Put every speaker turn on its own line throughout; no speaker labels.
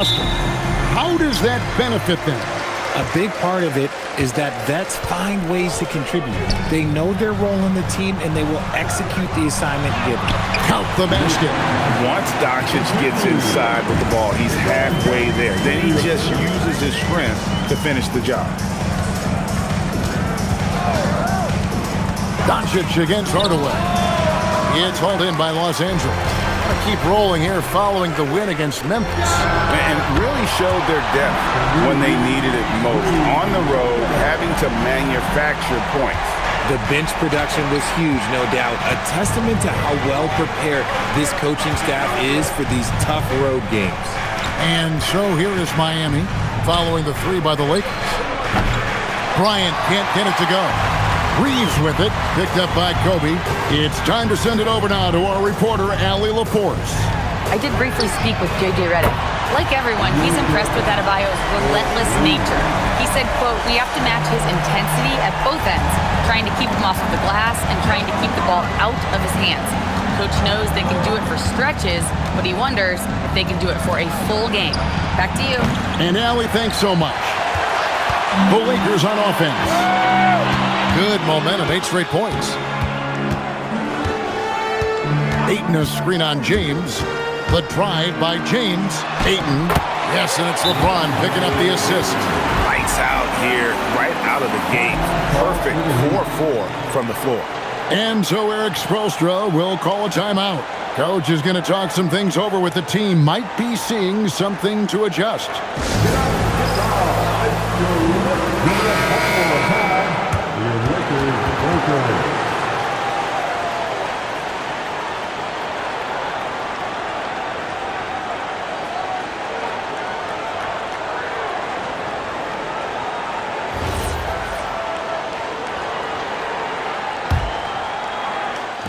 How does that benefit them?
A big part of it is that vets find ways to contribute. They know their role in the team, and they will execute the assignment given.
Count the basket.
Once Doncic gets inside with the ball, he's halfway there. Then he just uses his strength to finish the job.
Doncic against Hardaway. It's hauled in by Los Angeles. Keep rolling here following the win against Memphis.
And really showed their depth when they needed it most. On the road, having to manufacture points.
The bench production was huge, no doubt. A testament to how well prepared this coaching staff is for these tough road games.
And so here is Miami following the three by the Lakers. Bryant can't get it to go. Reeves with it, picked up by Kobe. It's time to send it over now to our reporter, Allie Laporce.
I did briefly speak with J.J. Redick. Like everyone, he's impressed with Adebayo's relentless nature. He said, quote, "We have to match his intensity at both ends, trying to keep him off of the glass and trying to keep the ball out of his hands. Coach knows they can do it for stretches, but he wonders if they can do it for a full game." Back to you.
And Allie, thanks so much. The Lakers on offense. Good momentum, 8 straight points. Ayton a screen on James. The drive by James. Ayton. Yes, and it's LeBron picking up the assist.
Lights out here, right out of the gate. Perfect 4-4 from the floor.
And so Eric Spoelstra will call a timeout. Coach is going to talk some things over with the team. Might be seeing something to adjust.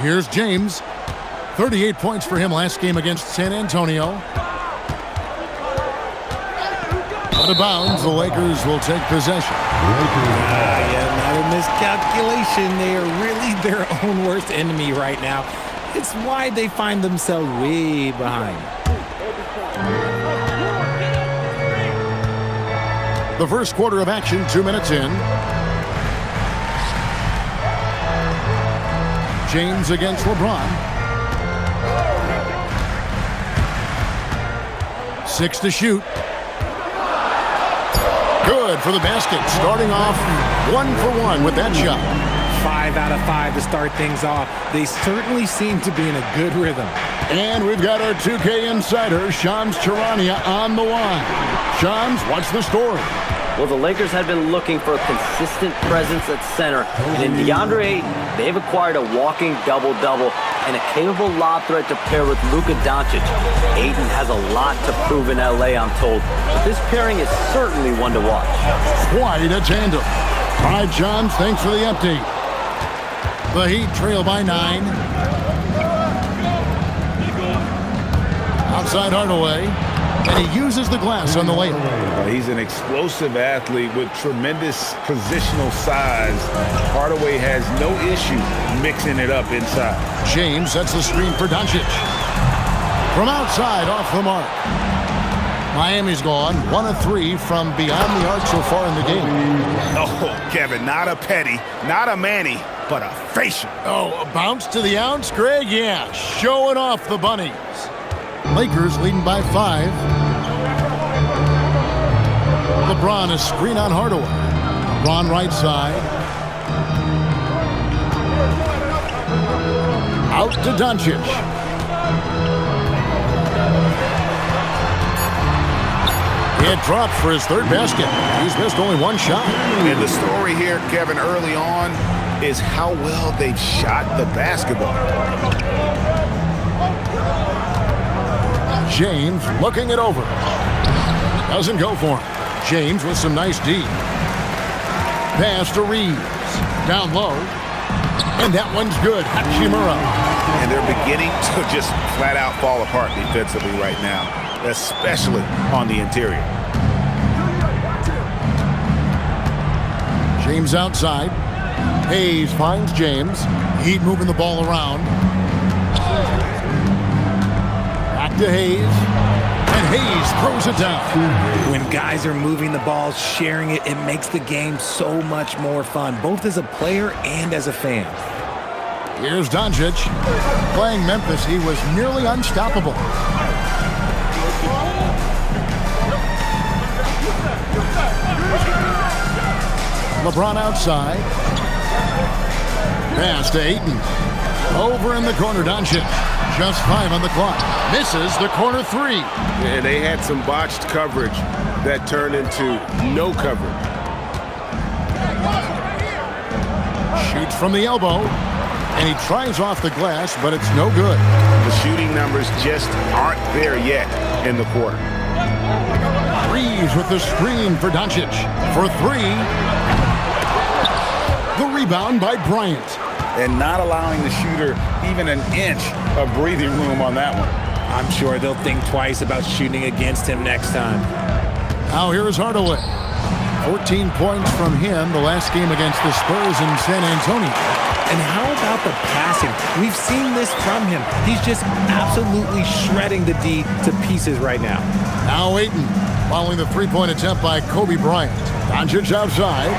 Here's James. 38 points for him last game against San Antonio. Out of bounds, the Lakers will take possession.
Another miscalculation. They are really their own worst enemy right now. It's why they find themselves way behind.
The first quarter of action, 2 minutes in. James against LeBron. 6 to shoot. Good for the basket. Starting off 1 for 1 with that shot.
5 out of 5 to start things off. They certainly seem to be in a good rhythm.
And we've got our 2K insider, Shams Charania, on the line. Shams, what's the story?
Well, the Lakers have been looking for a consistent presence at center. And in DeAndre Ayton, they've acquired a walking double-double and a capable lob threat to pair with Luka Doncic. Ayton has a lot to prove in L.A., I'm told. But this pairing is certainly one to watch.
Quite a tandem. All right, Shams, thanks for the update. The Heat trail by 9. Outside Hardaway. And he uses the glass on the layup.
He's an explosive athlete with tremendous positional size. Hardaway has no issue mixing it up inside.
James sets the screen for Doncic. From outside, off the mark. Miami's gone 1 of 3 from beyond the arc so far in the game.
Oh, Kevin, not a petty, not a Manny, but a facial.
Oh, a bounce to the ounce, Greg? Yeah, showing off the bunnies. Lakers leading by 5. LeBron a screen on Hardaway. LeBron right side. Out to Doncic. It dropped for his 3rd basket. He's missed only 1 shot.
And the story here, Kevin, early on is how well they've shot the basketball.
James looking it over. Doesn't go for him. James with some nice D. Pass to Reeves. Down low. And that one's good. Hachimura.
And they're beginning to just flat out fall apart defensively right now, especially on the interior.
James outside. Hayes finds James. Heat moving the ball around. Back to Hayes. And Hayes throws it down.
When guys are moving the ball, sharing it, it makes the game so much more fun, both as a player and as a fan.
Here's Doncic. Playing Memphis, he was nearly unstoppable. LeBron outside. Pass to Ayton. Over in the corner, Doncic. Just 5 on the clock. Misses the corner 3.
Yeah, they had some botched coverage that turned into no coverage.
Shoots from the elbow. And he tries off the glass, but it's no good.
The shooting numbers just aren't there yet in the quarter.
Reeves with the screen for Doncic. For 3. The rebound by Bryant.
And not allowing the shooter even an inch of breathing room on that one.
I'm sure they'll think twice about shooting against him next time.
Now here's Hardaway. 14 points from him the last game against the Spurs in San Antonio.
And how about the passing? We've seen this from him. He's just absolutely shredding the D to pieces right now.
Now Ayton, following the three-point attempt by Kobe Bryant. Doncic outside.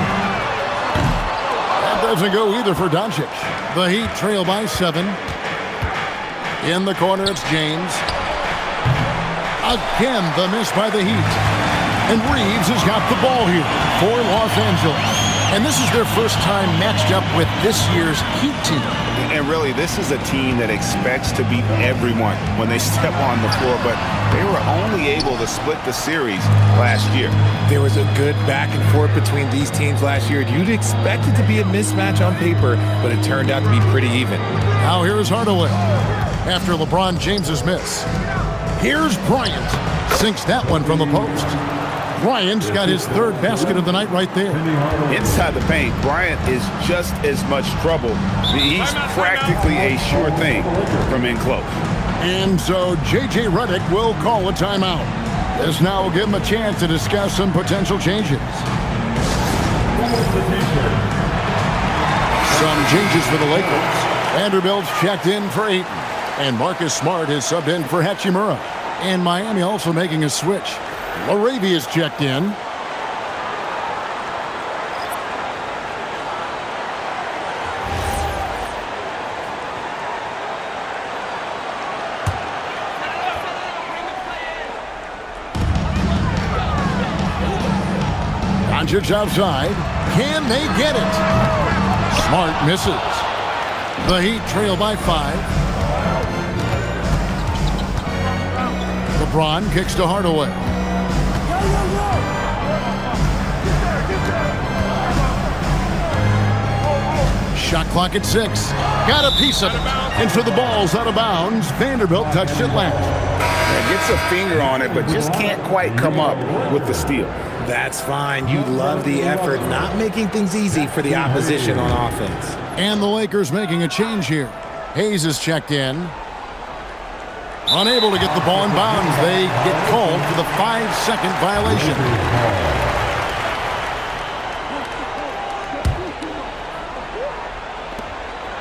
That doesn't go either for Doncic. The Heat trail by 7. In the corner, it's James. Again, the miss by the Heat. And Reeves has got the ball here for Los Angeles. And this is their first time matched up with this year's Heat team.
And really, this is a team that expects to beat everyone when they step on the floor, but they were only able to split the series last year.
There was a good back and forth between these teams last year. You'd expect it to be a mismatch on paper, but it turned out to be pretty even.
Now here's Hardaway after LeBron James's miss. Here's Bryant. Sinks that one from the post. Bryant's got his 3rd basket of the night right there.
Inside the paint, Bryant is just as much trouble. He's practically a sure thing from in close.
And so J.J. Redick will call a timeout. This now will give him a chance to discuss some potential changes. Some changes for the Lakers. Vanderbilt's checked in for Ayton. And Marcus Smart is subbed in for Hachimura. And Miami also making a switch. Laravia's checked in. Doncic outside. Can they get it? Smart misses. The Heat trail by 5. LeBron kicks to Hardaway. Shot clock at 6. Got a piece of it. And so the ball's out of bounds. Vanderbilt touched it last.
Gets a finger on it, but just can't quite come up with the steal.
That's fine. You love the effort, not making things easy for the opposition on offense.
And the Lakers making a change here. Hayes is checked in. Unable to get the ball in bounds. They get called for the 5-second violation.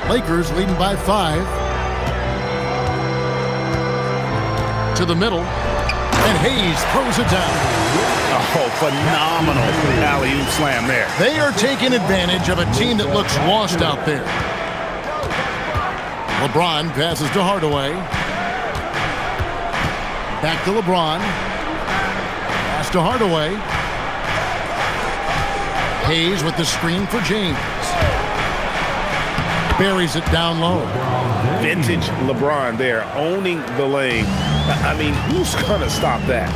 Lakers leading by 5. To the middle. And Hayes throws it down.
Oh, phenomenal alley-oop slam there.
They are taking advantage of a team that looks lost out there. LeBron passes to Hardaway. Back to LeBron. Pass to Hardaway. Hayes with the screen for James. Buries it down low.
Vintage LeBron there, owning the lane. I mean, who's gonna stop that?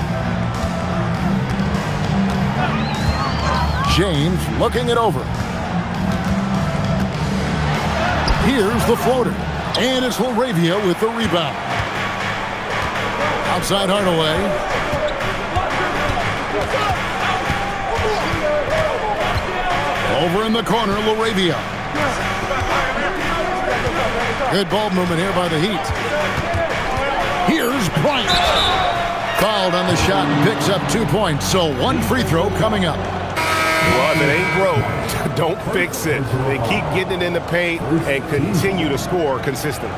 James looking it over. Here's the floater. And it's Laravia with the rebound. Outside Hardaway. Over in the corner, Laravia. Good ball movement here by the Heat. Here's Bryant. Fouled on the shot and picks up 2 points. So 1 free throw coming up.
Well, if it ain't broke, don't fix it. They keep getting it in the paint and continue to score consistently.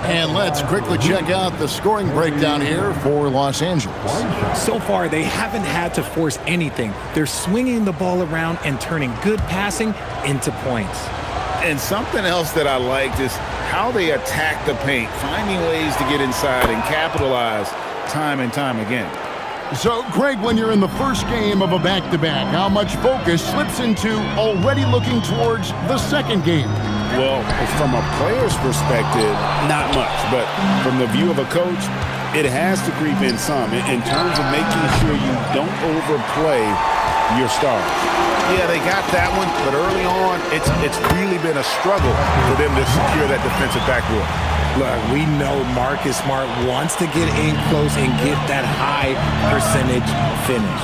And let's quickly check out the scoring breakdown here for Los Angeles.
So far, they haven't had to force anything. They're swinging the ball around and turning good passing into points.
And something else that I liked is how they attack the paint, finding ways to get inside and capitalize time and time again.
So, Greg, when you're in the first game of a back-to-back, how much focus slips into already looking towards the second game?
Well, from a player's perspective, not much. But from the view of a coach, it has to creep in some in terms of making sure you don't overplay your stars. Yeah, they got that one, but early on, it's really been a struggle for them to secure that defensive backboard.
Look, we know Marcus Smart wants to get in close and get that high percentage finish.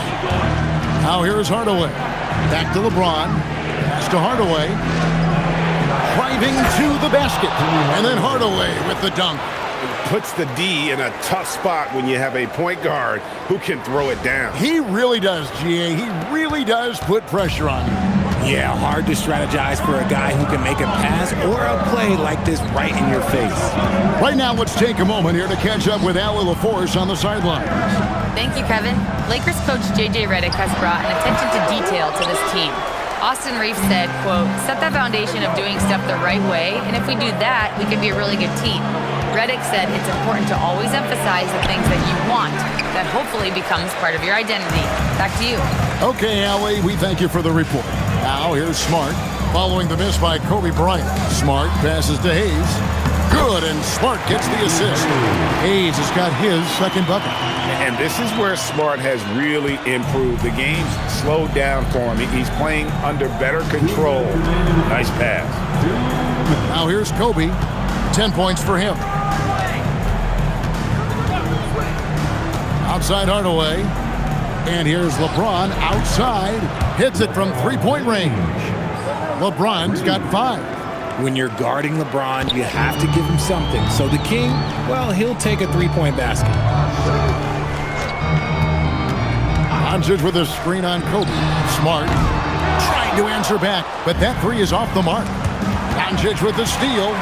Now here's Hardaway. Back to LeBron. Pass to Hardaway. Driving to the basket. And then Hardaway with the dunk.
Puts the D in a tough spot when you have a point guard who can throw it down.
He really does, GA. He really does put pressure on you.
Yeah, hard to strategize for a guy who can make a pass or a play like this right in your face.
Right now, let's take a moment here to catch up with Allie LaForce on the sidelines.
Thank you, Kevin. Lakers coach J.J. Redick has brought an attention to detail to this team. Austin Reeves said, quote, set that foundation of doing stuff the right way, and if we do that, we can be a really good team. Redick said it's important to always emphasize the things that you want. That hopefully becomes part of your identity. Back to you.
Okay, Allie, we thank you for the report. Now, here's Smart, following the miss by Kobe Bryant. Smart passes to Hayes. Good, and Smart gets the assist. Hayes has got his second bucket.
And this is where Smart has really improved. The game's slowed down for him. He's playing under better control. Nice pass.
Now here's Kobe. 10 points for him. Outside Hardaway. And here's LeBron outside. Hits it from three-point range. LeBron's got 5.
When you're guarding LeBron, you have to give him something. So the King, well, he'll take a three-point basket.
Doncic with a screen on Kobe. Smart trying to answer back, but that three is off the mark. Doncic with the steal.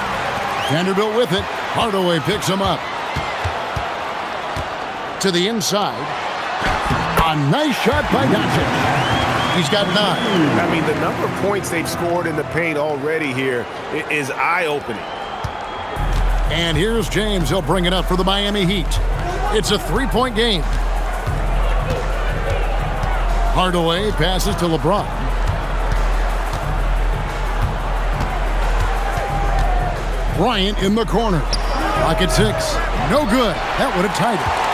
Vanderbilt with it. Hardaway picks him up. To the inside. A nice shot by Doncic. He's got 9.
I mean, the number of points they've scored in the paint already here is eye-opening.
And here's James. He'll bring it up for the Miami Heat. It's a 3-point game. Hardaway passes to LeBron. Bryant in the corner. Clock at 6. No good. That would have tied it.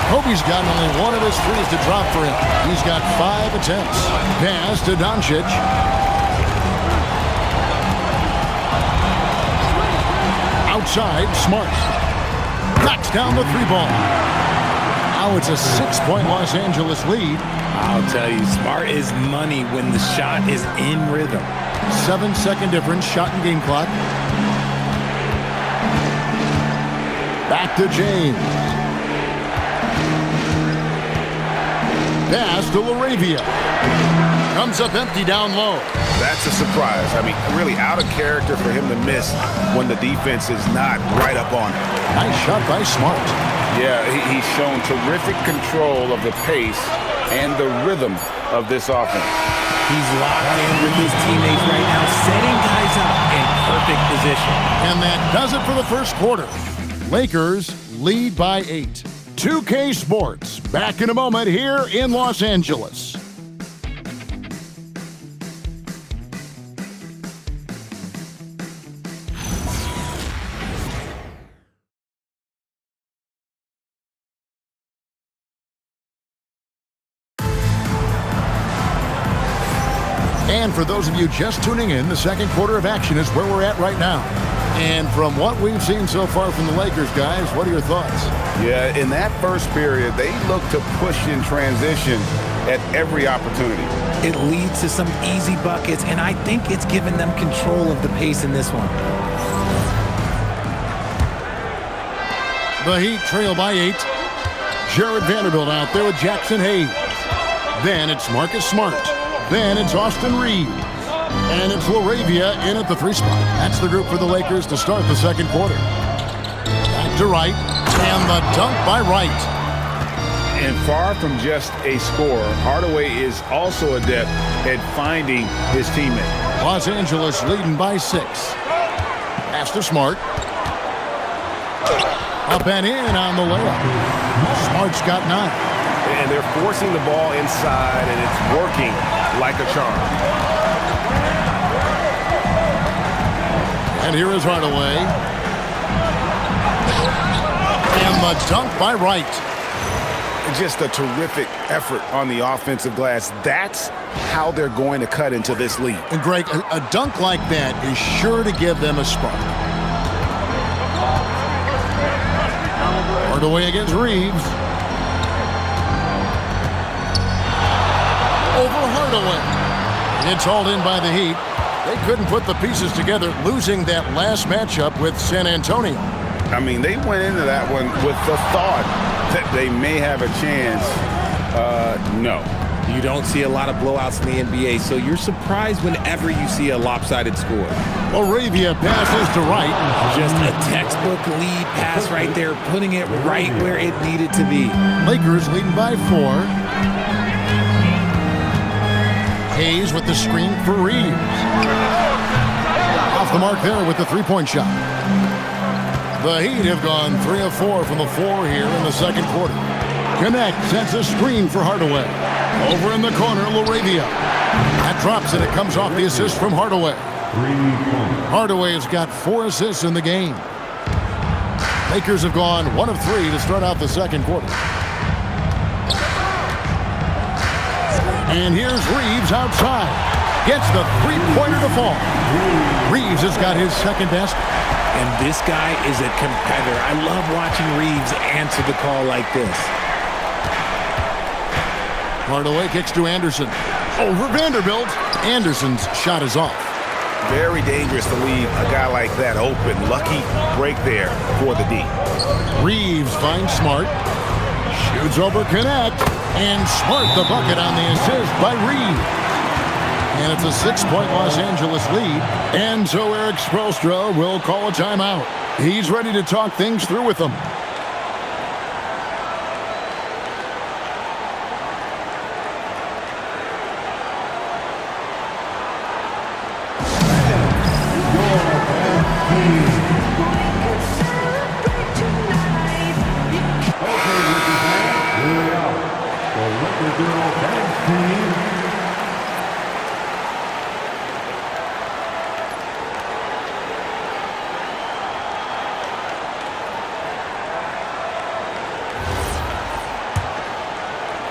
Kobe's got only one of his threes to drop for him. He's got 5 attempts. Pass to Doncic. Outside, Smart. Knocks down the 3-ball. Now it's a 6-point Los Angeles lead.
I'll tell you, Smart is money when the shot is in rhythm.
7-second difference, shot and game clock. Back to James. Pass to LaRavia. Comes up empty down low.
That's a surprise. I mean, really out of character for him to miss when the defense is not right up on him.
Nice shot by Smart.
Yeah, he's shown terrific control of the pace and the rhythm of this offense.
He's locked in with his teammates right now, setting guys up in perfect position.
And that does it for the first quarter. Lakers lead by 8. 2K Sports, back in a moment here in Los Angeles. And for those of you just tuning in, the second quarter of action is where we're at right now. And from what we've seen so far from the Lakers, guys, what are your thoughts?
Yeah, in that first period, they looked to push in transition at every opportunity.
It leads to some easy buckets, and I think it's given them control of the pace in this one.
The Heat trail by 8. Jared Vanderbilt out there with Jackson Hayes. Then it's Marcus Smart. Then it's Austin Reeves. And it's LaRavia in at the 3 spot. That's the group for the Lakers to start the second quarter. to right, and the dunk by Wright.
And far from just a scorer, Hardaway is also adept at finding his teammate.
Los Angeles leading by 6. Pass to Smart. Up and in on the layup. Smart's got 9.
And they're forcing the ball inside, and it's working like a charm.
And here is Hardaway. And the dunk by Wright.
Just a terrific effort on the offensive glass. That's how they're going to cut into this lead.
And Greg, a dunk like that is sure to give them a spark. Hardaway against Reeves. Over Hardaway. It's hauled in by the Heat. They couldn't put the pieces together, losing that last matchup with San Antonio.
I mean, they went into that one with the thought that they may have a chance. No.
You don't see a lot of blowouts in the NBA, so you're surprised whenever you see a lopsided score.
Moravia passes to Wright.
Just a textbook lead pass right there, putting it right where it needed to be.
Lakers leading by 4. Hayes with the screen for Reeves. Off the mark there with the three-point shot. The Heat have gone 3 of 4 from the floor here in the second quarter. Connect sends a screen for Hardaway. Over in the corner, Laravia. That drops and it comes off the assist from Hardaway. Hardaway has got 4 assists in the game. Lakers have gone 1 of 3 to start out the second quarter. And here's Reeves outside. Gets the three-pointer to fall. Reeves has got his second basket.
And this guy is a competitor. I love watching Reeves answer the call like this.
Hardaway kicks to Anderson. Over Vanderbilt. Anderson's shot is off.
Very dangerous to leave a guy like that open. Lucky break there for the D.
Reeves finds Smart. Shoots over Connect. And Smart the bucket on the assist by Reeves. And it's a 6-point Los Angeles lead. And so Eric Spoelstra will call a timeout. He's ready to talk things through with them.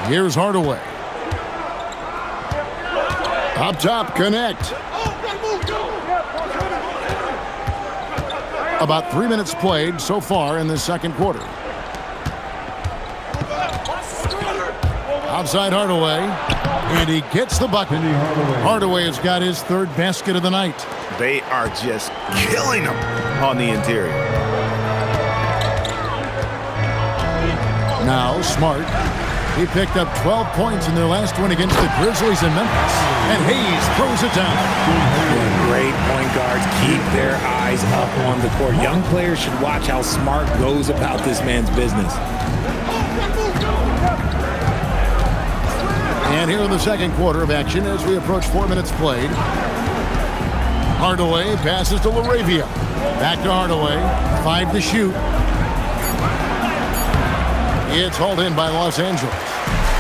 Here's Hardaway. Up top, Connect. About 3 minutes played so far in the second quarter. Outside Hardaway. And he gets the bucket. Hardaway has got his 3rd basket of the night.
They are just killing them on the interior.
Now Smart. He picked up 12 points in their last win against the Grizzlies in Memphis. And Hayes throws it down.
Great point guards keep their eyes up on the court. Young players should watch how Smart goes about this man's business.
And here in the second quarter of action as we approach 4 minutes played. Hardaway passes to Laravia. Back to Hardaway. 5 to shoot. It's hauled in by Los Angeles.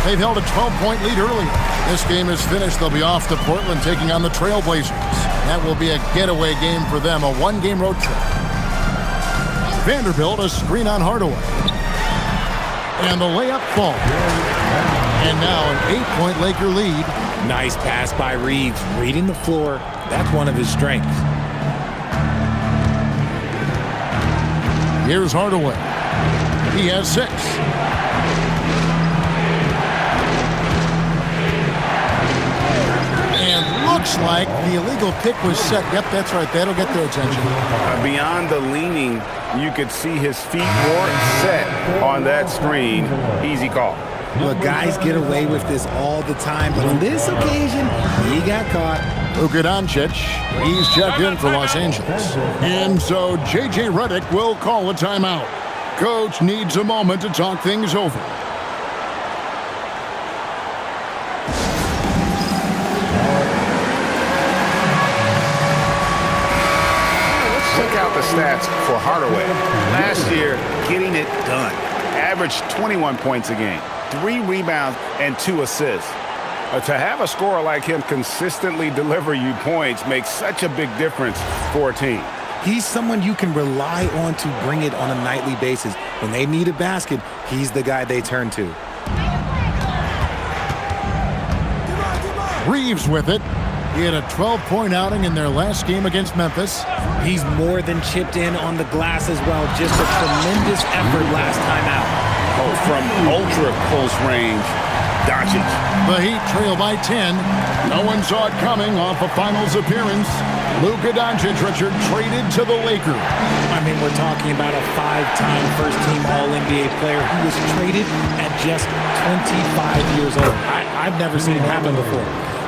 They've held a 12-point lead earlier. This game is finished. They'll be off to Portland taking on the Trailblazers. That will be a getaway game for them, a 1-game road trip. Vanderbilt, a screen on Hardaway. And the layup falls. And now an 8-point Laker lead.
Nice pass by Reeves, reading the floor. That's one of his strengths.
Here's Hardaway. He has 6. And looks like the illegal pick was set. Yep, that's right. That'll get their attention.
Beyond the leaning, you could see his feet weren't set on that screen. Easy call.
Look, guys get away with this all the time, but on this occasion, he got caught.
Luka Doncic, he's checked in for Los Angeles. And so J.J. Redick will call a timeout. Coach needs a moment to talk things over.
Check out the stats for Hardaway. Last year, getting it done. Averaged 21 points a game, 3 rebounds, and 2 assists. To have a scorer like him consistently deliver you points makes such a big difference for a team.
He's someone you can rely on to bring it on a nightly basis. When they need a basket, he's the guy they turn to.
Reeves with it. He had a 12-point outing in their last game against Memphis.
He's more than chipped in on the glass as well. Just a tremendous effort last time out.
Oh, from ultra close range, Doncic.
The Heat trail by 10. No one saw it coming off a finals appearance. Luka Doncic, Richard, traded to the Lakers.
I mean, we're talking about a 5-time first-team All-NBA player who was traded at just 25 years old. I've never seen it happen before.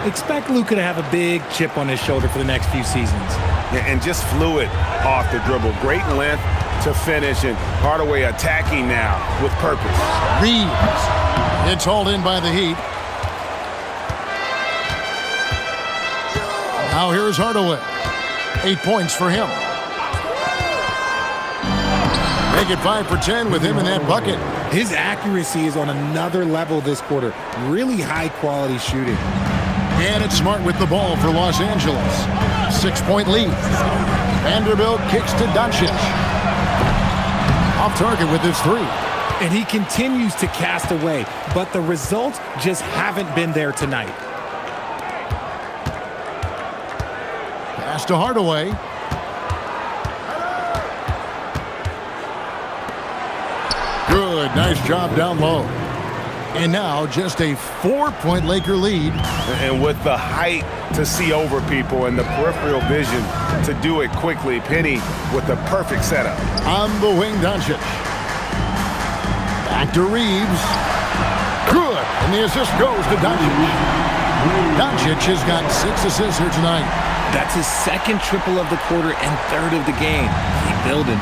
Expect Luka to have a big chip on his shoulder for the next few seasons.
And just fluid off the dribble. Great length to finish, and Hardaway attacking now with purpose.
Reeves. It's hauled in by the Heat. Now here's Hardaway. 8 points for him. Make it 5 for 10 with him in that bucket.
His accuracy is on another level this quarter. Really high-quality shooting.
And it's Smart with the ball for Los Angeles. 6-point lead. Vanderbilt kicks to Doncic. Off target with his 3.
And he continues to cast away, but the results just haven't been there tonight.
Pass to Hardaway. Good, nice job down low. And now just a 4-point Laker lead.
And with the height to see over people and the peripheral vision to do it quickly, Penny with the perfect setup.
On the wing, Doncic. Back to Reeves. Good, and the assist goes to Doncic. Doncic has got 6 assists here tonight.
That's his second triple of the quarter and third of the game. Keep building.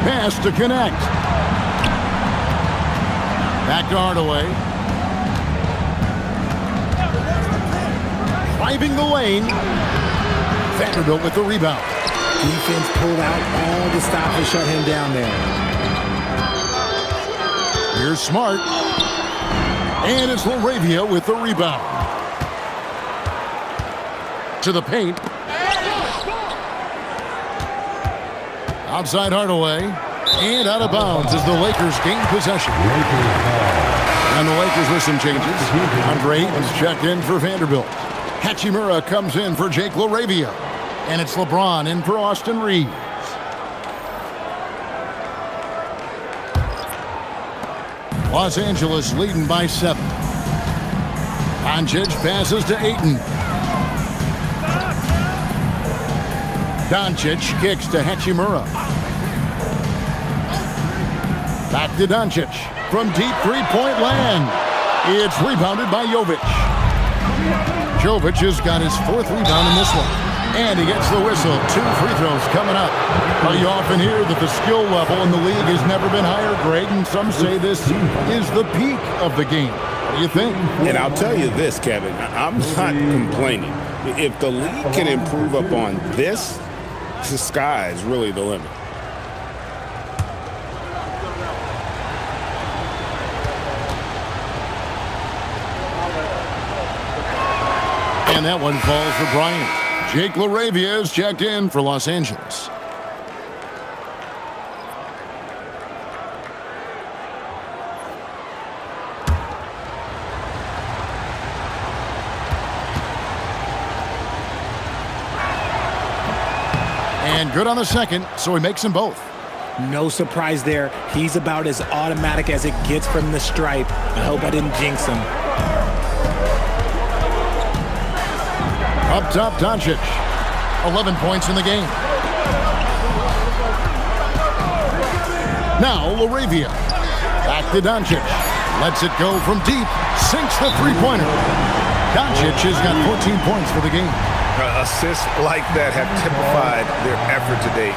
Pass to connect. Back to Hardaway. Driving the lane. Vanderbilt with the rebound.
Defense pulled out all the stop to shut him down there.
Here's Smart. And it's LaRavia with the rebound. To the paint. Outside Hardaway. And out of bounds as the Lakers gain possession. And the Lakers with some changes. Andre Ayton's checked in for Vanderbilt. Hachimura comes in for Jake LaRavia. And it's LeBron in for Austin Reeves. Los Angeles leading by 7. Doncic passes to Ayton. Doncic kicks to Hachimura. Back to Doncic from deep three-point land. It's rebounded by Jovic. Jovic has got his 4th rebound in this one. And he gets the whistle. 2 free throws coming up. Well, you often hear that the skill level in the league has never been higher, Greg, and some say this is the peak of the game. What do you think?
And I'll tell you this, Kevin, I'm not complaining. If the league can improve upon this, the sky is really the limit.
And that one falls for Bryant. Jake LaRavia is checked in for Los Angeles. And good on the second, so he makes them both.
No surprise there. He's about as automatic as it gets from the stripe. I hope I didn't jinx him.
Up top, Doncic. 11 points in the game. Now, LaRavia. Back to Doncic. Lets it go from deep. Sinks the three-pointer. Doncic has got 14 points for the game.
Assists like that have typified their effort today.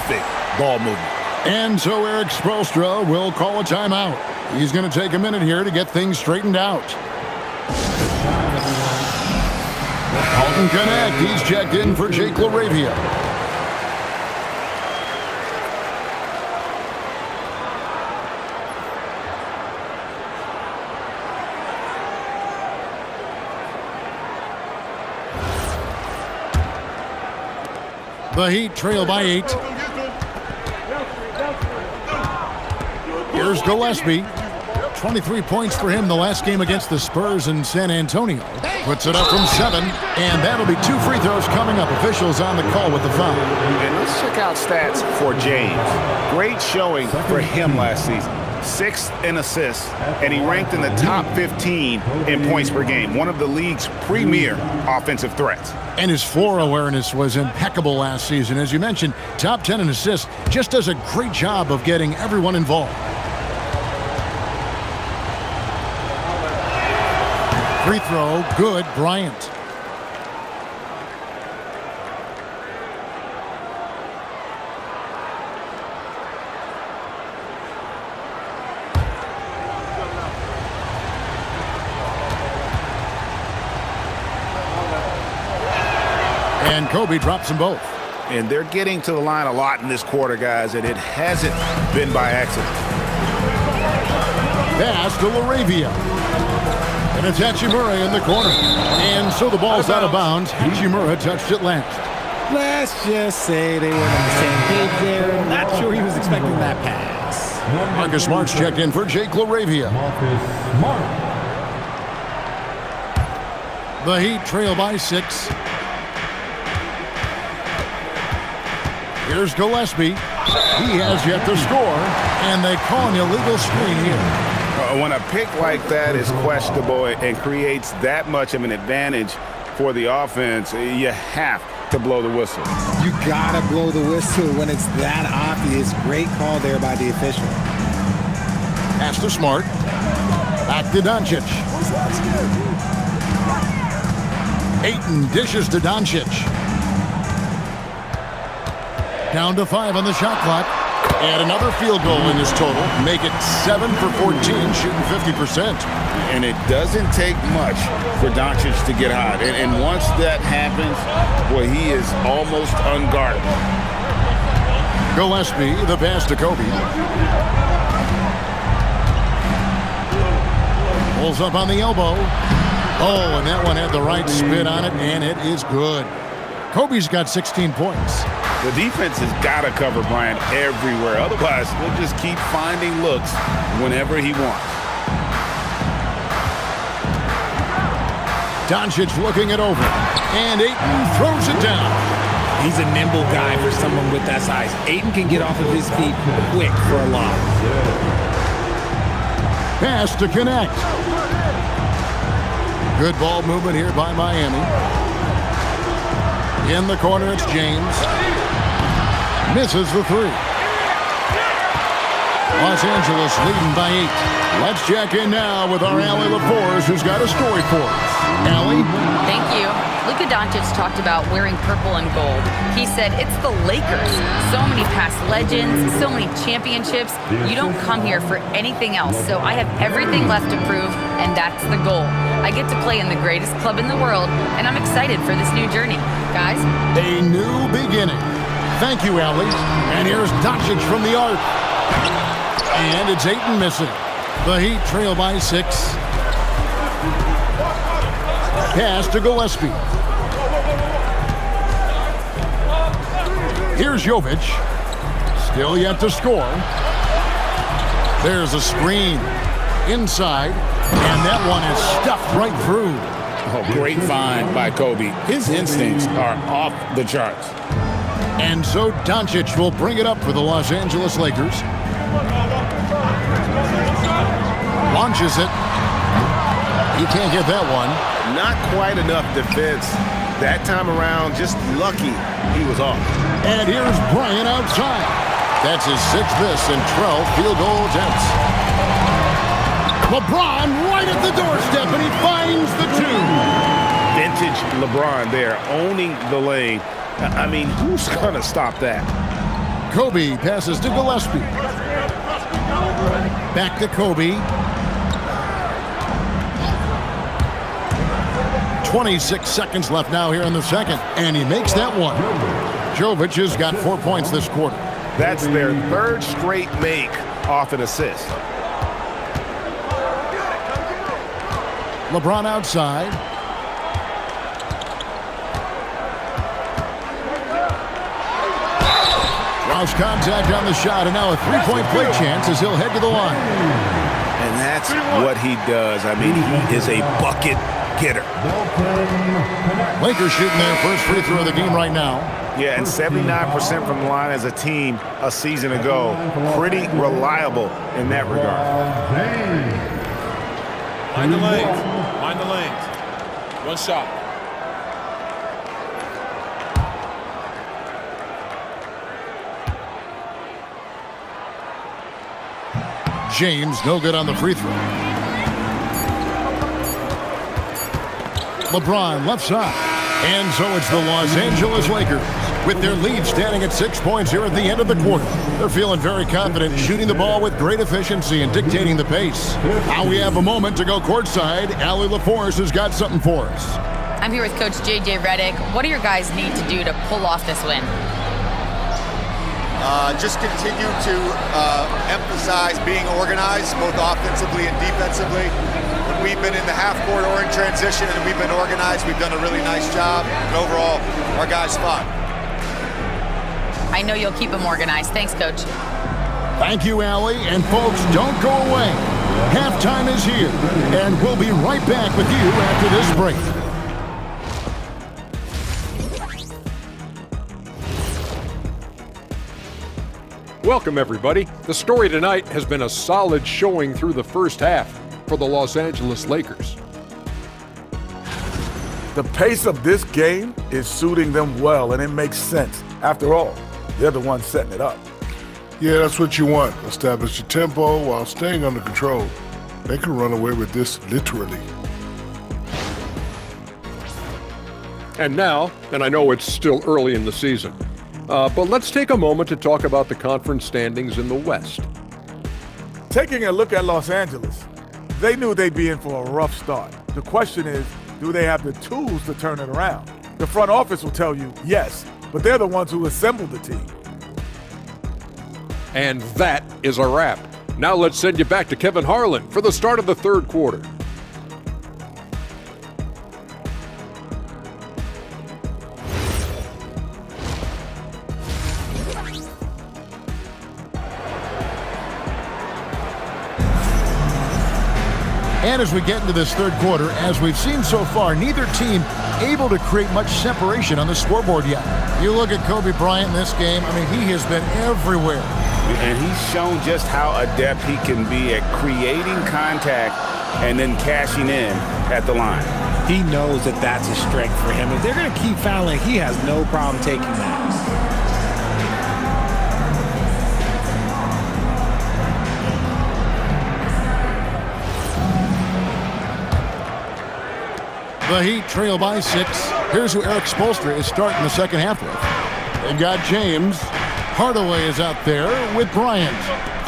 Perfect ball movement.
And so Eric Spoelstra will call a timeout. He's going to take a minute here to get things straightened out. Alton Connect, he's checked in for Jake LaRavia. The Heat trail by 8. Here's Gillespie. 23 points for him the last game against the Spurs in San Antonio. Puts it up from 7, and that'll be 2 free throws coming up. Officials on the call with the foul.
And let's check out stats for James. Great showing for him last season. 6th in assists, and he ranked in the top 15 in points per game. One of the league's premier offensive threats.
And his floor awareness was impeccable last season. As you mentioned, top 10 in assists. Just does a great job of getting everyone involved. Free throw, good, Bryant. And Kobe drops them both.
And they're getting to the line a lot in this quarter, guys, and it hasn't been by accident.
Pass to LaRavia. And it's Hachimura in the corner. And so the ball's out of bounds. Hachimura touched it last.
Let's just say they were on the same page there. Not sure he was expecting that pass.
Marcus Smart's checked in for Jake LaRavia. The Heat trail by 6. Here's Gillespie. He has yet to score, and they call an illegal screen here.
When a pick like that is questionable and creates that much of an advantage for the offense, you have to blow the whistle.
You gotta blow the whistle when it's that obvious. Great call there by the official.
Pass to Smart. Back to Doncic. Ayton dishes to Doncic. Down to 5 on the shot clock. And another field goal in his total. Make it 7 for 14, shooting 50%.
And it doesn't take much for Doncic to get hot. And once that happens, boy, he is almost unguardable.
Gillespie, the pass to Kobe. Pulls up on the elbow. Oh, and that one had the right spin on it, and it is good. Kobe's got 16 points.
The defense has got to cover Bryant everywhere. Otherwise, he'll just keep finding looks whenever he wants.
Doncic looking it over. And Ayton throws it down.
He's a nimble guy for someone with that size. Ayton can get off of his feet quick for a lob.
Pass to Connect. Good ball movement here by Miami. In the corner, it's James. Misses the 3. Los Angeles leading by 8. Let's check in now with our Allie LaForce, who's got a story for us. Allie?
Thank you. Luka Doncic talked about wearing purple and gold. He said, it's the Lakers. So many past legends, so many championships. You don't come here for anything else. So I have everything left to prove, and that's the goal. I get to play in the greatest club in the world, and I'm excited for this new journey. Guys?
A new beginning. Thank you, Allie. And here's Doncic from the arc. And it's Ayton missing. The Heat trail by 6. Pass to Gillespie. Here's Jovic. Still yet to score. There's a screen. Inside. And that one is stuffed right through.
Oh, great find by Kobe. His instincts are off the charts.
And so Doncic will bring it up for the Los Angeles Lakers. Launches it. He can't get that one.
Not quite enough defense. That time around, just lucky he was off.
And here's Bryant outside. That's his 6th miss and 12 field goal attempts. LeBron right at the doorstep, and he finds the 2.
Vintage LeBron there, owning the lane. I mean, who's going to stop that?
Kobe passes to Gillespie. Back to Kobe. 26 seconds left now here in the second, and he makes that one. Jovic has got 4 points this quarter.
That's their third straight make off an assist.
LeBron outside. Lost contact on the shot, and now a three-point play chance as he'll head to the line.
And that's what he does. I mean, he is a bucket getter.
Lakers shooting their first free throw of the game right now.
Yeah, and 79% from the line as a team a season ago. Pretty reliable in that regard.
Mind the lanes. Mind the lanes. One shot.
James, no good on the free throw. LeBron left side. And so it's the Los Angeles Lakers with their lead standing at 6 points here at the end of the quarter. They're feeling very confident, shooting the ball with great efficiency and dictating the pace. Now we have a moment to go courtside. Allie LaForce has got something for us.
I'm here with Coach JJ Redick. What do your guys need to do to pull off this win?
Just continue to emphasize being organized, both offensively and defensively. When we've been in the half court or in transition and we've been organized, we've done a really nice job. And overall, our guys fought.
I know you'll keep them organized. Thanks, Coach.
Thank you, Allie. And folks, don't go away. Halftime is here, and we'll be right back with you after this break.
Welcome, everybody. The story tonight has been a solid showing through the first half for the Los Angeles Lakers.
The pace of this game is suiting them well, and it makes sense. After all, they're the ones setting it up.
Yeah, that's what you want. Establish your tempo while staying under control. They can run away with this literally.
And now, and I know it's still early in the season, but let's take a moment to talk about the conference standings in the West.
Taking a look at Los Angeles, they knew they'd be in for a rough start. The question is, do they have the tools to turn it around? The front office will tell you yes, but they're the ones who assembled the team.
And that is a wrap. Now let's send you back to Kevin Harlan for the start of the third quarter.
And as we get into this third quarter, as we've seen so far, neither team able to create much separation on the scoreboard yet. You look at Kobe Bryant in this game, I mean, he has been everywhere.
And he's shown just how adept he can be at creating contact and then cashing in at the line.
He knows that that's a strength for him. If they're going to keep fouling, he has no problem taking that.
The Heat trail by 6. Here's who Eric Spoelstra is starting the second half with. They've got James. Hardaway is out there with Bryant.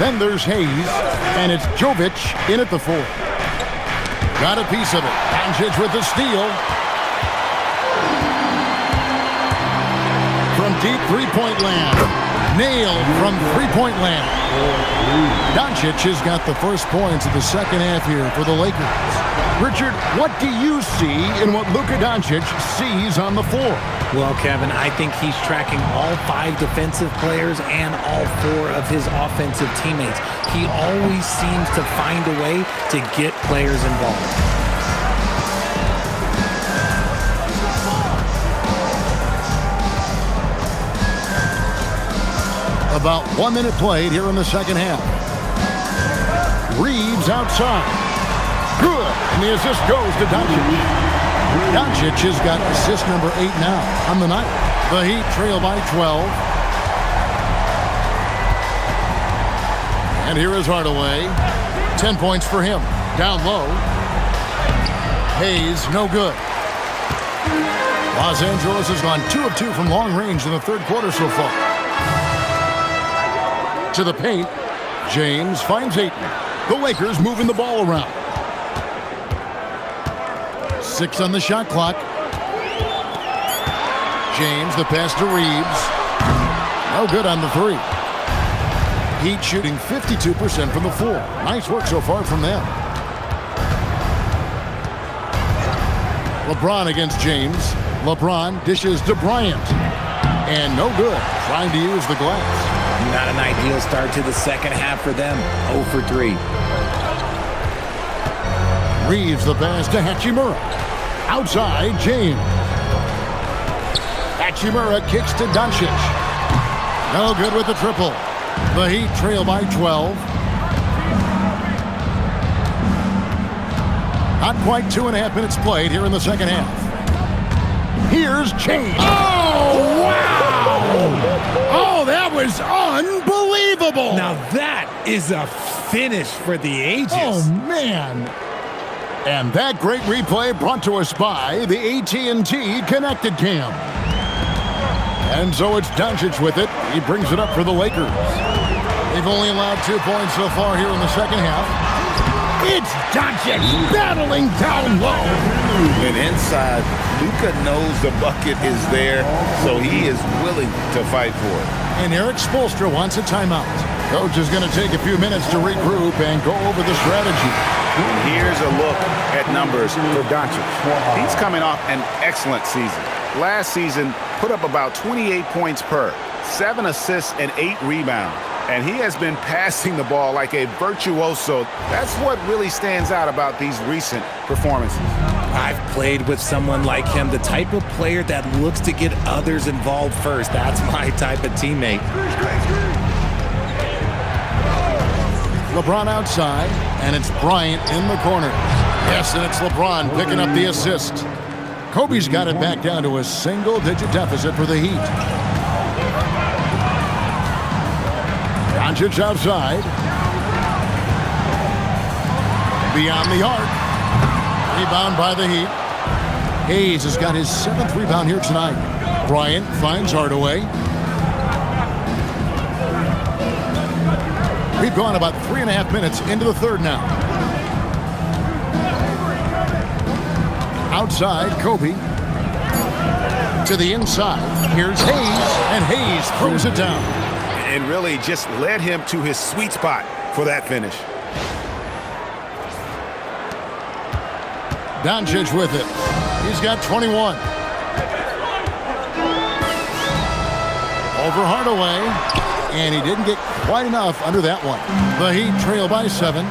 Then there's Hayes, and it's Jovic in at the 4. Got a piece of it. Doncic with the steal. From deep three-point land. Nailed from three-point land. Doncic has got the first points of the second half here for the Lakers. Richard, what do you see in what Luka Doncic sees on the floor?
Well, Kevin, I think he's tracking all 5 defensive players and all 4 of his offensive teammates. He always seems to find a way to get players involved.
About 1 minute played here in the second half. Reeves outside. Good. And the assist goes to Doncic. Doncic has got assist number 8 now on the night. The Heat trail by 12. And here is Hardaway. 10 points for him. Down low. Hayes, no good. Los Angeles has gone 2 of 2 from long range in the third quarter so far. to the paint. James finds Ayton. The Lakers moving the ball around. 6 on the shot clock. James, the pass to Reeves. No good on the 3. Heat shooting 52% from the floor. Nice work so far from them. LeBron against James. LeBron dishes to Bryant. And no good, trying to use the glass.
Not an ideal start to the second half for them. 0 for 3.
Reeves the pass to Hachimura. Outside, James. Hachimura kicks to Doncic. No good with the triple. The Heat trail by 12. Not quite 2.5 minutes played here in the second half. Here's James. Oh, wow! Oh, that was unbelievable!
Now that is a finish for the ages.
Oh, man. And that great replay brought to us by the AT&T Connected Cam. And so it's Doncic with it. He brings it up for the Lakers. They've only allowed 2 points so far here in the second half. It's Doncic battling down low.
And inside, Luka knows the bucket is there, so he is willing to fight for it.
And Eric Spoelstra wants a timeout. Coach is going to take a few minutes to regroup and go over the strategy.
Here's a look at numbers for Doncic. He's coming off an excellent season. Last season, put up about 28 points per, 7 assists and 8 rebounds. And he has been passing the ball like a virtuoso. That's what really stands out about these recent performances.
I've played with someone like him, the type of player that looks to get others involved first. That's my type of teammate.
LeBron outside, and it's Bryant in the corner. Yes, and it's LeBron picking up the assist. Kobe's got it back down to a single-digit deficit for the Heat. Doncic outside. Beyond the arc. Rebound by the Heat. Hayes has got his 7th rebound here tonight. Bryant finds Hardaway. We've gone about 3.5 minutes into the third now. Outside, Kobe. To the inside. Here's Hayes, and Hayes throws it down.
And really just led him to his sweet spot for that finish.
Doncic with it. He's got 21. Over Hardaway. And he didn't get quite enough under that one. The Heat trail by 7.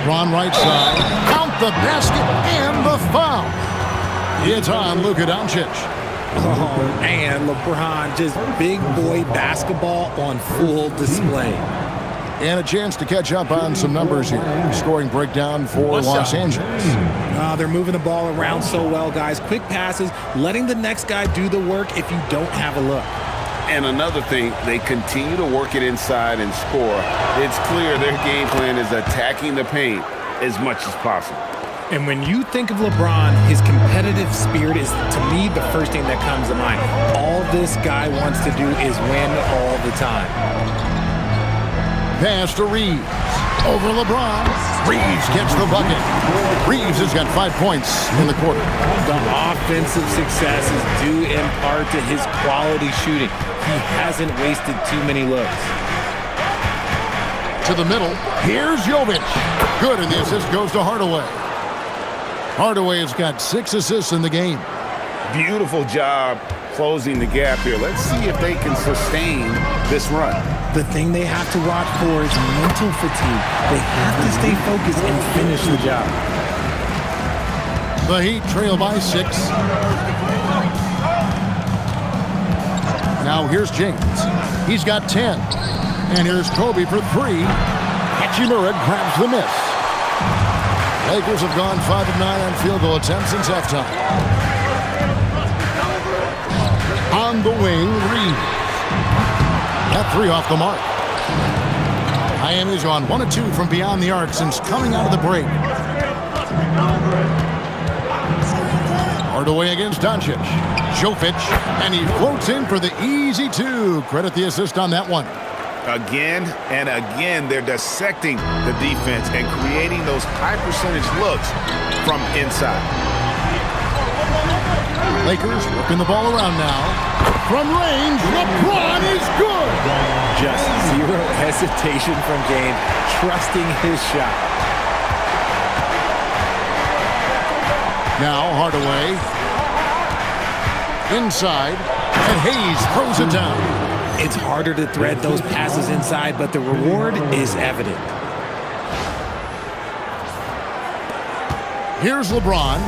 Ron right side. Count the basket and the foul. It's on Luka Doncic.
Oh, and LeBron, just big boy basketball on full display.
And a chance to catch up on some numbers here. Scoring breakdown for Los Angeles.
They're moving the ball around so well, guys. Quick passes, letting the next guy do the work if you don't have a look.
And another thing, they continue to work it inside and score. It's clear their game plan is attacking the paint as much as possible.
And when you think of LeBron, his competitive spirit is, to me, the first thing that comes to mind. All this guy wants to do is win all the time.
Pass to Reeves. Over LeBron. Reeves gets the bucket. Reeves has got 5 points in the quarter.
The offensive success is due in part to his quality shooting. He hasn't wasted too many looks.
To the middle. Here's Jovic. Good, and the assist goes to Hardaway. Hardaway has got 6 assists in the game.
Beautiful job closing the gap here. Let's see if they can sustain this run.
The thing they have to watch for is mental fatigue. They have to stay focused and finish the job.
The Heat trail by 6. Now here's James. He's got 10. And here's Kobe for 3. Hachimura grabs the miss. Lakers have gone 5 of 9 on field goal attempts since halftime. On the wing, Reeves. That 3 off the mark. Miami's on 1 of 2 from beyond the arc since coming out of the break. Hardaway against Doncic. Jovic, and he floats in for the easy two. Credit the assist on that one.
Again and again, they're dissecting the defense and creating those high-percentage looks from inside.
Lakers working the ball around now. From range, LeBron is good.
Just zero hesitation from James, trusting his shot.
Now Hardaway. Inside, and Hayes throws it down.
It's harder to thread those passes inside, but the reward is evident.
Here's LeBron.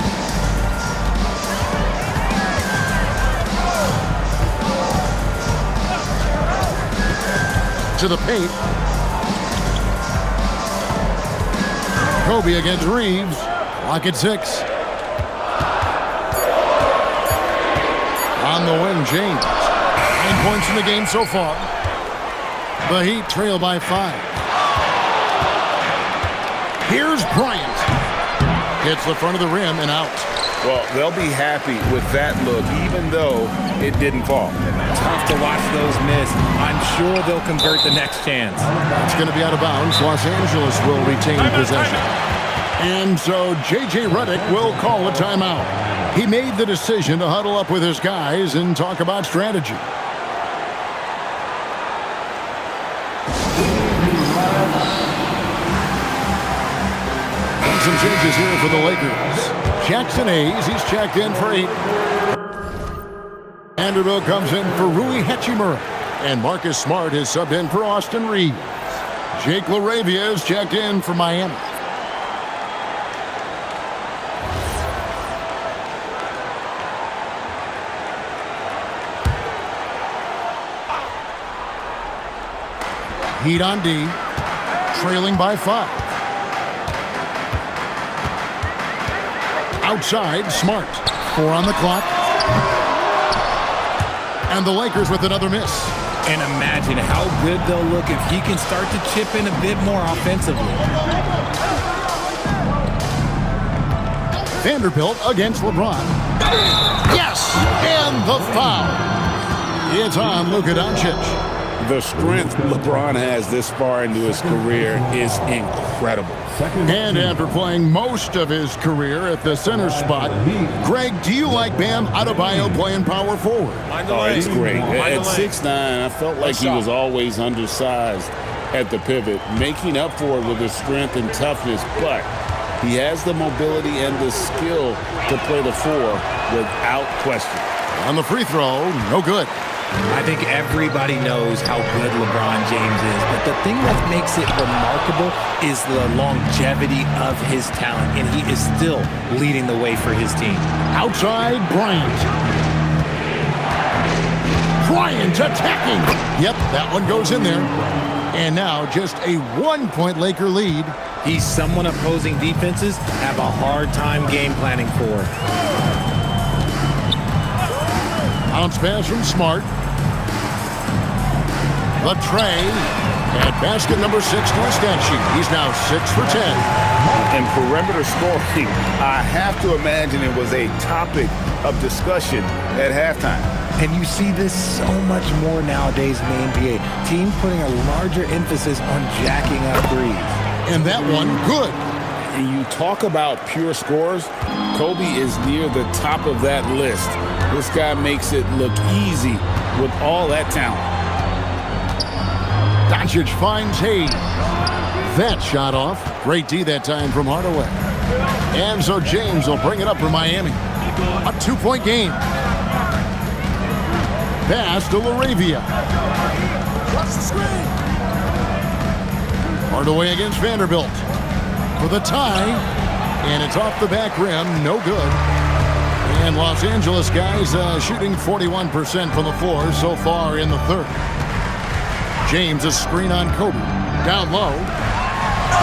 To the paint. Kobe against Reeves. Clock at 6. On the wing, James. 9 points in the game so far. The Heat trail by 5. Here's Bryant. Hits the front of the rim and out.
Well, they'll be happy with that look, even though it didn't fall.
Tough to watch those miss. I'm sure they'll convert the next chance.
It's going to be out of bounds. Los Angeles will retain possession. And so J.J. Redick will call a timeout. He made the decision to huddle up with his guys and talk about strategy. And some changes here for the Lakers. Jackson Hayes, he's checked in for 8. Vanderbilt comes in for Rui Hachimura. And Marcus Smart is subbed in for Austin Reeves. Jake LaRavia is checked in for Miami. Heat on D, trailing by 5. Outside, Smart. 4 on the clock. And the Lakers with another miss.
And imagine how good they'll look if he can start to chip in a bit more offensively.
Vanderbilt against LeBron. Yes! And the foul. It's on Luka Doncic.
The strength LeBron has this far into his career is incredible.
And after playing most of his career at the center spot, Greg, do you like Bam Adebayo playing power forward?
Oh, it's great. At 6'9", I felt like he was always undersized at the pivot, making up for it with his strength and toughness, but he has the mobility and the skill to play the 4 without question.
On the free throw, no good.
I think everybody knows how good LeBron James is, but the thing that makes it remarkable is the longevity of his talent, and he is still leading the way for his team.
Outside, Bryant. Bryant attacking. Yep, that one goes in there. And now just a 1-point Laker lead.
He's someone opposing defenses have a hard time game planning for.
Bounce pass from Smart. The tray. And basket number 6 to his stat sheet. He's now 6 for 10.
And perimeter scoring, I have to imagine it was a topic of discussion at halftime.
And you see this so much more nowadays in the NBA. Teams putting a larger emphasis on jacking up threes.
And that one, good.
And you talk about pure scores, Kobe is near the top of that list. This guy makes it look easy with all that talent.
Doncic finds Hayes. That shot off. Great D that time from Hardaway. And so James will bring it up for Miami. A 2-point game. Pass to LaRavia. Watch the screen. Hardaway against Vanderbilt. For the tie. And it's off the back rim. No good. And Los Angeles guys shooting 41% from the floor so far in the third. James, a screen on Kobe. Down low.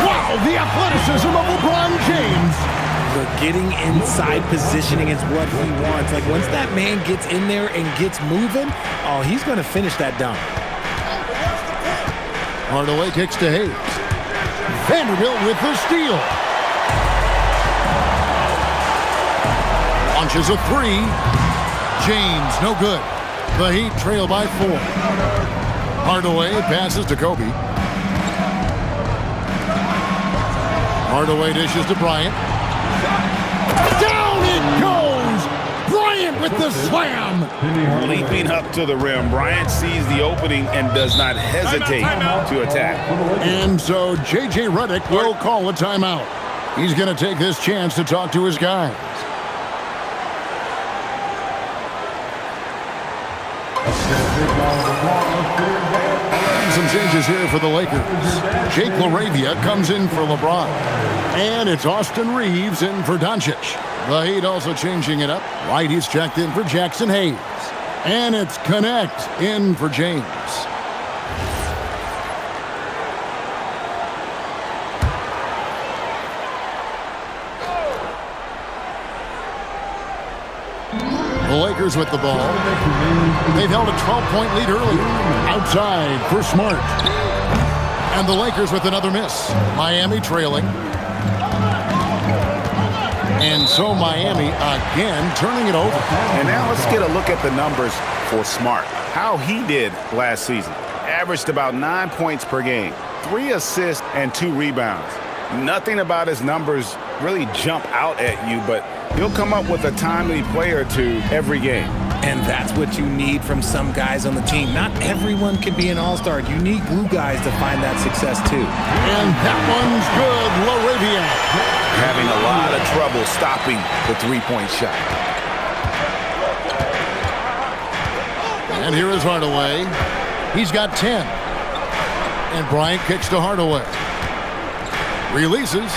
Wow, the athleticism of LeBron James.
The getting inside positioning is what he wants. Like, once that man gets in there and gets moving, oh, he's going to finish that dunk.
Hardaway kicks to Hayes. Vanderbilt with the steal. Launches a 3. James, no good. The Heat trail by 4. Hardaway passes to Kobe. Hardaway dishes to Bryant. Down it goes! Bryant with the slam!
Leaping up to the rim, Bryant sees the opening and does not hesitate to attack.
And so J.J. Redick will call a timeout. He's going to take this chance to talk to his guys. Some changes here for the Lakers. Jake LaRavia comes in for LeBron. And it's Austin Reeves in for Doncic. The Heat also changing it up. Whitey's checked in for Jackson Hayes. And it's Connect in for James. The Lakers with the ball. They've held a 12-point lead early. Outside for Smart. And the Lakers with another miss. Miami trailing. And so Miami again turning it over.
And now let's get a look at the numbers for Smart. How he did last season. Averaged about 9 points per game. 3 assists and 2 rebounds. Nothing about his numbers really jump out at you, but he'll come up with a timely play or two every game.
And that's what you need from some guys on the team. Not everyone can be an all-star. You need glue guys to find that success too.
And that one's good, LaRavia.
Having a lot of trouble stopping the three-point shot.
And here is Hardaway. He's got 10. And Bryant kicks to Hardaway. Releases.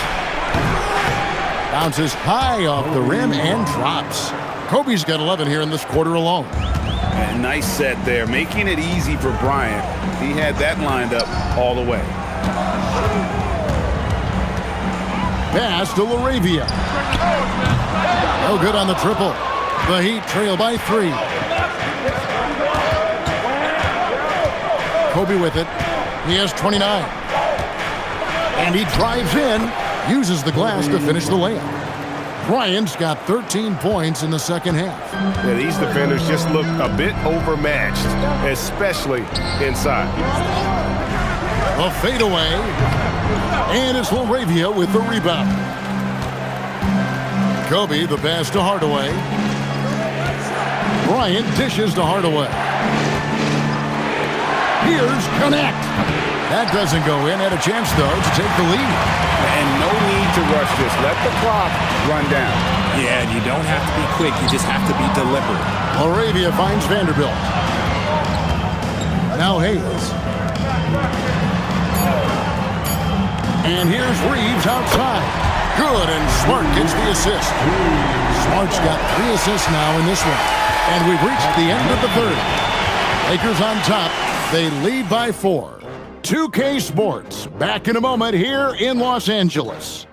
Bounces high off the rim and drops. Kobe's got 11 here in this quarter alone.
And nice set there, making it easy for Bryant. He had that lined up all the way.
Pass to LaRavia. No good on the triple. The Heat trail by 3. Kobe with it. He has 29. And he drives in, uses the glass to finish the layup. Bryant's got 13 points in the second half.
Yeah, these defenders just look a bit overmatched, especially inside.
A fadeaway. And it's LaRavia with the rebound. Kobe, the pass to Hardaway. Bryant dishes to Hardaway. Here's Connect. That doesn't go in. Had a chance, though, to take the lead.
And no need to rush this. Let the clock run down.
Yeah, and you don't have to be quick. You just have to be deliberate.
LaRavia finds Vanderbilt. Now Hayes. And here's Reeves outside. Good, and Smart gets the assist. Smart's got 3 assists now in this one. And we've reached the end of the third. Lakers on top. They lead by 4. 2K Sports, back in a moment here in Los Angeles.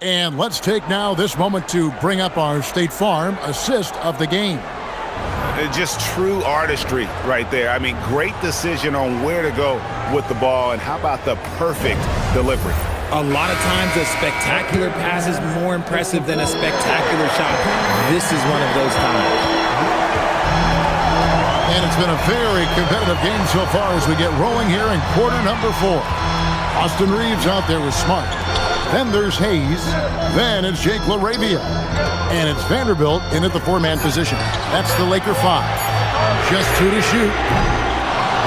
And let's take now this moment to bring up our State Farm assist of the game.
Just true artistry right there. I mean, great decision on where to go with the ball, and how about the perfect delivery?
A lot of times a spectacular pass is more impressive than a spectacular shot. This is one of those times.
And it's been a very competitive game so far as we get rolling here in quarter number 4. Austin Reeves out there with Smart. Then there's Hayes. Then it's Jake LaRavia. And it's Vanderbilt in at the 4-man position. That's the Laker 5. Just 2 to shoot.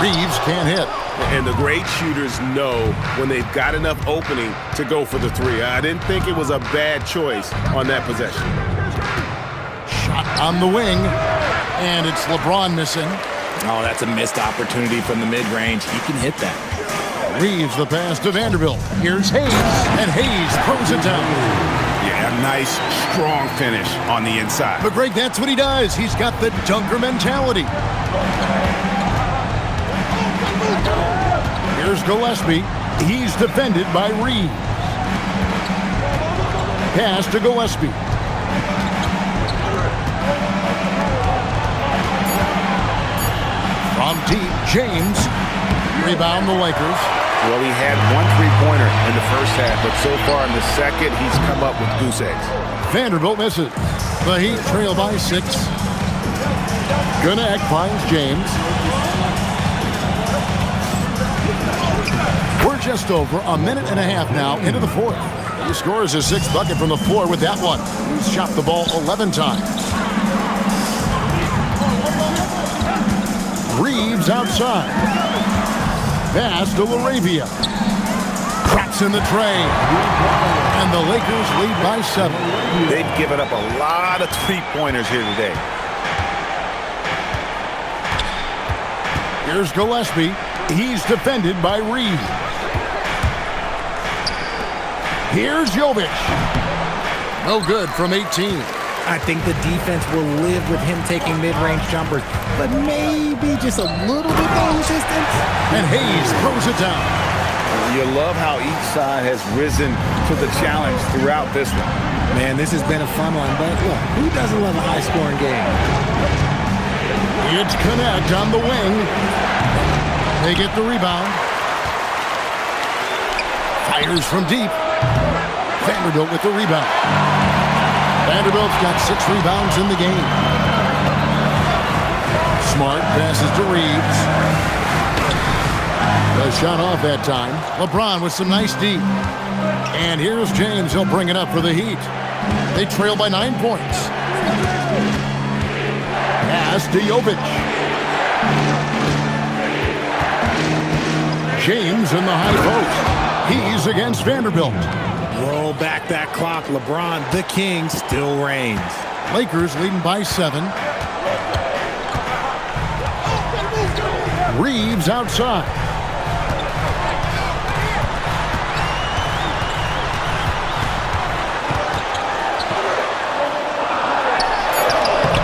Reeves can't hit.
And the great shooters know when they've got enough opening to go for the 3. I didn't think it was a bad choice on that possession.
Shot on the wing. And it's LeBron missing.
Oh, that's a missed opportunity from the mid-range. He can hit that.
Reeves the pass to Vanderbilt. Here's Hayes. And Hayes throws it down.
Yeah, a nice, strong finish on the inside.
But Greg, that's what he does. He's got the dunker mentality. Here's Gillespie. He's defended by Reeves. Pass to Gillespie. From deep, James. Rebound the Lakers.
Well, he had one three-pointer in the first half, but so far in the second, he's come up with goose eggs.
Vanderbilt misses. The Heat trail by 6. Gwinnett finds James. We're just over a minute and a half now into the fourth. He scores his 6th bucket from the floor with that one. He's shot the ball 11 times. Reeves outside. Pass to Laravia. Cracks in the tray. And the Lakers lead by 7.
They've given up a lot of three-pointers here today.
Here's Gillespie. He's defended by Reed. Here's Jovic. No good from 18.
I think the defense will live with him taking mid-range jumpers, but maybe just a little bit more resistance.
And Hayes throws it down.
You love how each side has risen to the challenge throughout this one.
Man, this has been a fun one, but look, who doesn't love a high-scoring game?
It's Connect on the wing. They get the rebound. Fires from deep. Vanderbilt with the rebound. Vanderbilt's got 6 rebounds in the game. Smart passes to Reeves. The shot off that time. LeBron with some nice deep. And here's James. He'll bring it up for the Heat. They trail by 9 points. Pass to Jovic. James in the high post. He's against Vanderbilt.
Roll back that clock. LeBron, the king, still reigns.
Lakers leading by 7. Reeves outside.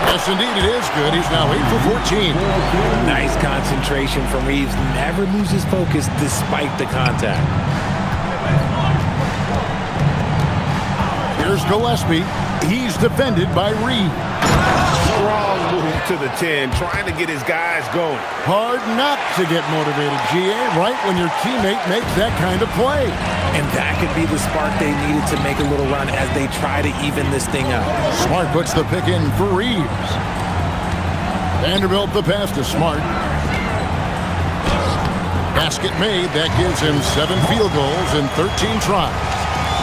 Yes, indeed, it is good. He's now 8 for 14.
Nice concentration from Reeves. Never loses focus despite the contact.
Here's Gillespie. He's defended by Reed.
Strong move to the 10, trying to get his guys going.
Hard not to get motivated, GA, right when your teammate makes that kind of play.
And that could be the spark they needed to make a little run as they try to even this thing up.
Smart puts the pick in for Reeves. Vanderbilt the pass to Smart. Basket made. That gives him 7 field goals in 13 tries.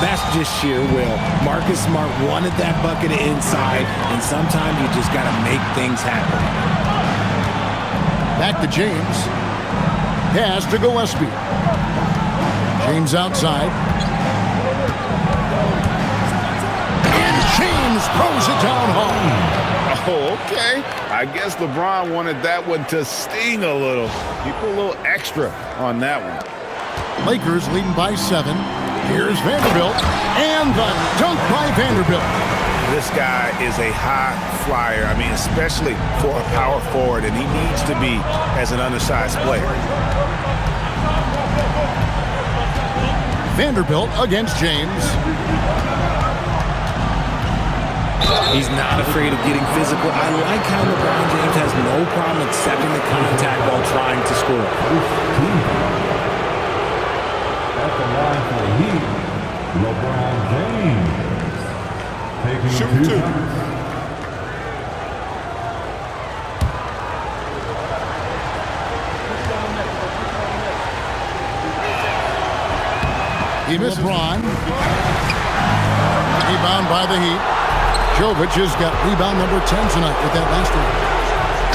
That's just sheer will. Marcus Smart wanted that bucket inside, and sometimes you just got to make things happen.
Back to James. Pass to Gillespie. James outside. And James throws it down home.
Oh, okay. I guess LeBron wanted that one to sting a little. He put a little extra on that one.
Lakers leading by 7. Here's Vanderbilt, and the dunk by Vanderbilt.
This guy is a high flyer. I mean, especially for a power forward, and he needs to be as an undersized player.
Vanderbilt against James.
He's not afraid of getting physical. I like how LeBron James has no problem accepting the contact while trying to score.
At the line for the Heat, LeBron James. Taking 2.
He missed LeBron. Rebound by the Heat. Jovic has got rebound number 10 tonight with that last one.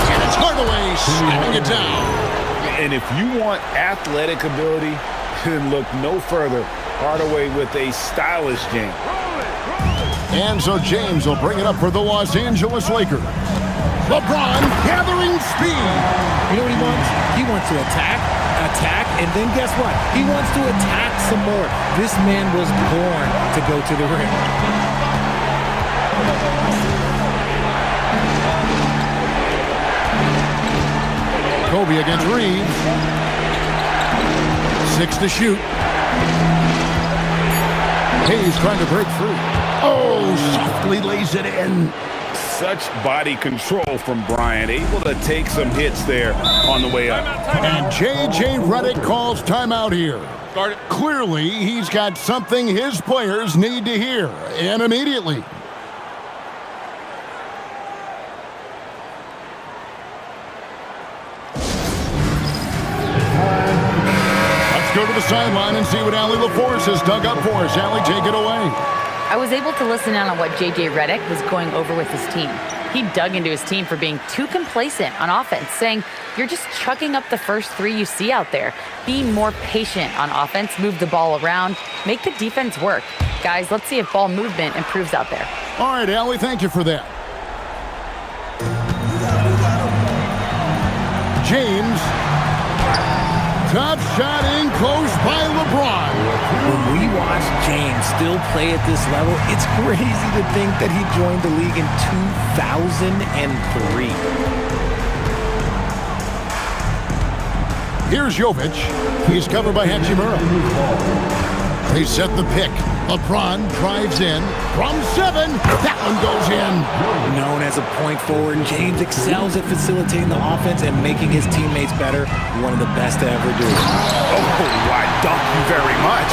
And it's Hardaway slamming it down.
And if you want athletic ability, then look no further. Hardaway with a stylish game.
And so James will bring it up for the Los Angeles Lakers. LeBron gathering speed.
You know what he wants? He wants to attack, and then guess what? He wants to attack some more. This man was born to go to the rim.
Kobe against Reeves. 6 to shoot. Hayes trying to break free. Oh, softly lays it in.
such body control from Bryant, able to take some hits there on the way up.
And J.J. Redick calls timeout here. Clearly, he's got something his players need to hear, and immediately. Let's go to the sideline and see what Allie LaForce has dug up for us. Allie, take it away.
I was able to listen in on what J.J. Redick was going over with his team. He dug into his team for being too complacent on offense, saying, you're just chucking up the first three you see out there. Be more patient on offense, move the ball around, make the defense work. Guys, let's see if ball movement improves out there.
All right, Allie, thank you for that. James. Top shot in close by LeBron.
When we watch James still play at this level, it's crazy to think that he joined the league in 2003.
Here's Jovic. He's covered by Hachimura. They set the pick. LeBron drives in from 7. That one goes in.
Known as a point forward, James excels at facilitating the offense and making his teammates better. One of the best to ever do it.
Oh, why, thank you very much.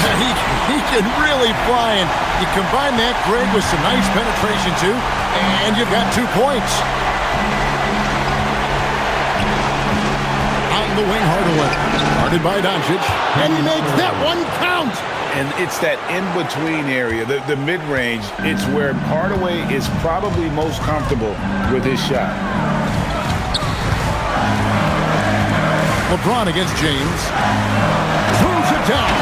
He can really fly, and you combine that, Greg, with some nice penetration, too, and you've got 2 points. On the wing, Hardaway. Guarded by Doncic, and he makes that one count.
And it's that in-between area, the mid-range. It's where Hardaway is probably most comfortable with his shot.
LeBron against James. Throws it down.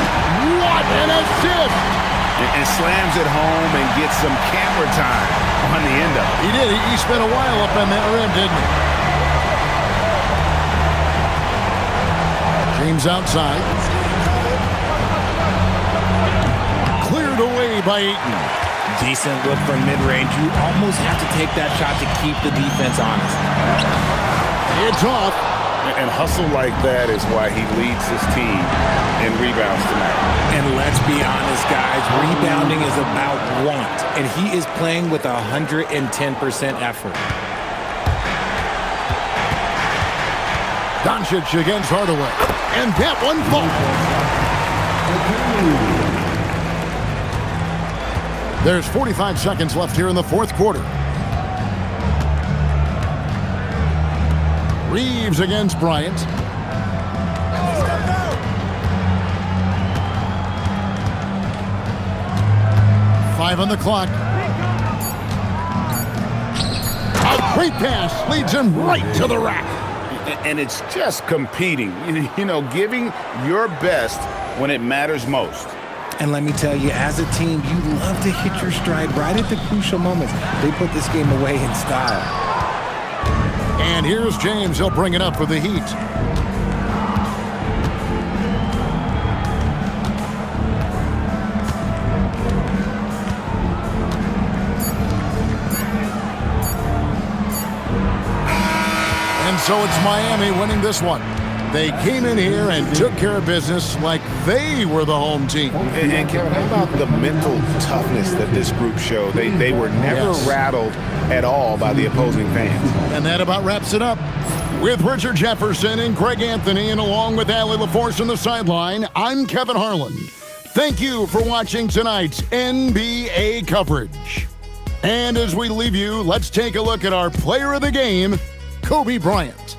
What an assist!
And slams it home and gets some camera time on the end of it.
He did. He spent a while up on that rim, didn't he? James outside. Cleared away by Ayton.
Decent look from mid-range. You almost have to take that shot to keep the defense honest.
It's off.
And hustle like that is why he leads his team in rebounds tonight.
And let's be honest, guys, rebounding is about want. And he is playing with 110% effort.
Doncic against Hardaway. And that one falls. There's 45 seconds left here in the fourth quarter. Reeves against Bryant. Five on the clock. A great pass leads him right to the rack.
And it's just competing, you know, giving your best when it matters most.
And let me tell you, as a team, you love to hit your stride right at the crucial moments. They put this game away in style.
And here's James. He'll bring it up for the Heat. And so it's Miami winning this one. They came in here and took care of business like they were the home team.
And Kevin, how about the mental toughness that this group showed? They were never rattled at all by the opposing fans.
And that about wraps it up. With Richard Jefferson and Greg Anthony, and along with Allie LaForce on the sideline, I'm Kevin Harlan. Thank you for watching tonight's NBA coverage. And as we leave you, let's take a look at our player of the game, Kobe Bryant.